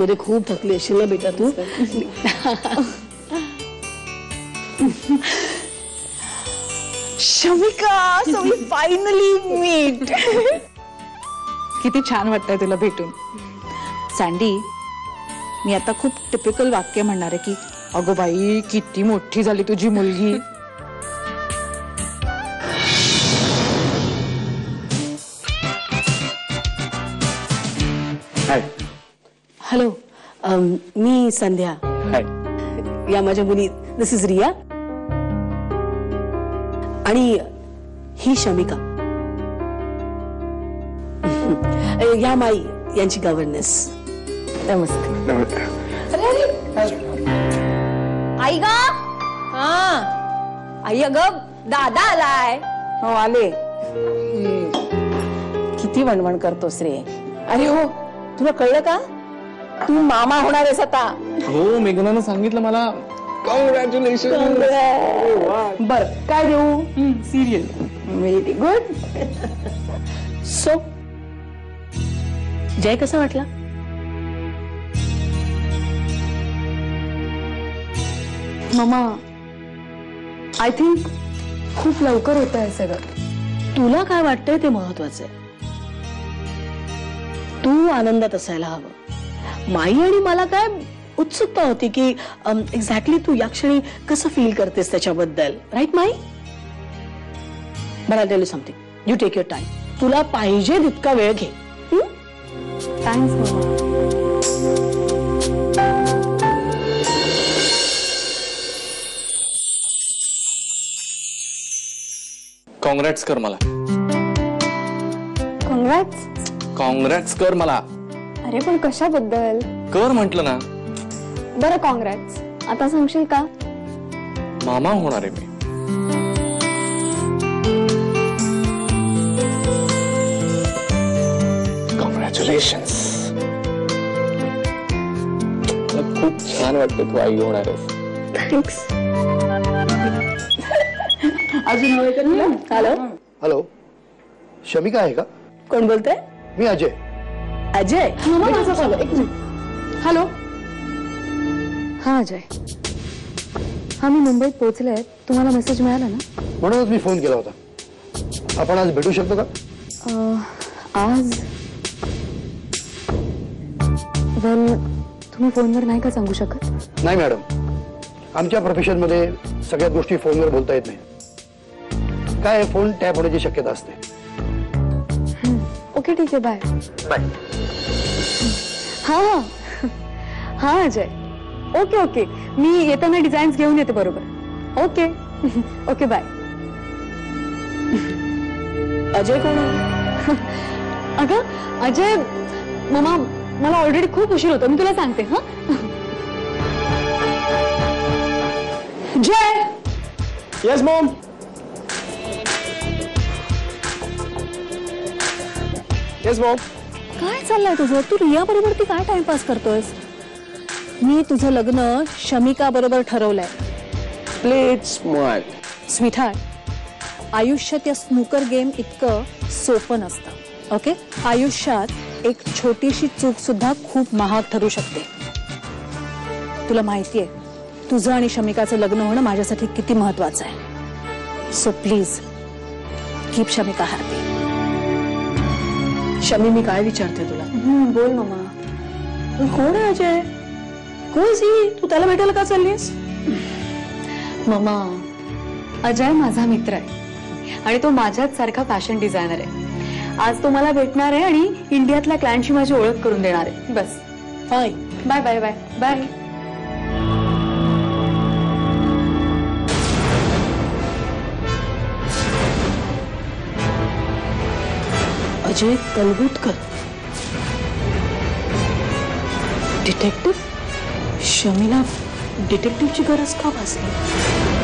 मध्ये खूप थकली असेल ना बेटा तू. Shamika, so we finally meet. किती छान वाटतंय तुला भेटून. सँडी, मी आता खूप टिपिकल वाक्य म्हणणार आहे की अगो बाई किती मोठी झाली तुझी मुलगी. हॅलो, मी संध्या. या माझ्या मुली. दिस इज रिया आणि ही शमिका. या माई यांची गव्हर्नन्स. नमस्ते. आई ग. आई अगं दादा आलाय. हो आले. किती वणवण करतोस रे. अरे हो, तुला कळलं का तू मामा होणार आहेस आता. हो, मेघनानं सांगितलं मला. कॉंग्रॅच्युलेशन. बर काय देऊ. सिरियल. Very good. सो जय कसा वाटला. मामा, आय थिंक खूप लवकर होत आहे सगळं. तुला काय वाटतंय ते महत्वाचं आहे. तू आनंदात असायला हवं. माई आणि मला काय उत्सुकता होती की एक्झॅक्टली तू या क्षणी कसं फील करतेस त्याच्याबद्दल. राईट माई. But I tell you something. You take your time. तुला पाहिजे तितका वेळ घे. थँक्स मामा. कॉंग्रॅट्स कर मला. कॉंग्रॅट्स. कॉंग्रॅट्स कर मला. अरे पण कशाबद्दल. कर म्हंटल ना. बरं कॉंग्रॅट्स. आता सांगशील का. मामा होणार आहे मी. कॉंग्रॅच्युलेशन्स. खूप छान वाटतं तू आई होणार आहेस. थँक्स. अजून हवंय का तुला. हॅलो. हॅलो, शमिका आहे का. कोण बोलतंय. मी अजय. अजय. हॅलो. हा अजय. हा मी मुंबईत पोहोचले. तुम्हाला मेसेज मिळाला ना. म्हणूनच मी फोन केला होता. आपण आज भेटू शकतो का. आज वेल तुम्ही फोनवर नाही का सांगू शकत. नाही मॅडम, आमच्या प्रोफेशन मध्ये सगळ्याच गोष्टी फोनवर बोलता येत नाही. काय फोन टॅप होण्याची शक्यता असते. ओके ठीक आहे. Bye bye. हा हा हा अजय. Okay okay. मी येताना डिझाईन्स घेऊन येते. बरोबर. Okay okay bye. अजय कोण आहे. अगं अजय मामा, मला ऑलरेडी खूप उशीर होतो. मी तुला सांगते. हा Jay. Yes mom. Yes mom. काय चाललंय तुझं. तू रिया बरोबर ती काय टाइमपास करतोयस. मी तुझं लग्न शमिका बरोबर ठरवलंय. Play smart. स्वीटहार्ट, आयुष्यात या स्नूकर गेम इतकं सोपं नसतं. ओके. आयुष्यात एक छोटीशी चूक सुद्धा खूप महाग ठरू शकते. तुला माहितीये तुझं आणि शमिकाचं लग्न होणं माझ्यासाठी किती महत्वाचं आहे. So please keep Shamika happy. Shami, मी काय विचारते तुला. बोल मामा. कोण आहे अजय. कोण सी. तू त्याला भेटायला का चाललीस. मामा, अजय माझा मित्र आहे आणि तो माझ्याच सारखा फॅशन डिझायनर आहे. आज तो मला भेटणार आहे आणि इंडियातल्या क्लायंटशी माझी ओळख करून देणार आहे. बस. Fine. Bye bye bye bye. Ajay Kalbutkar, detective. शमीला डिटेक्टिव्हची गरज का भासली.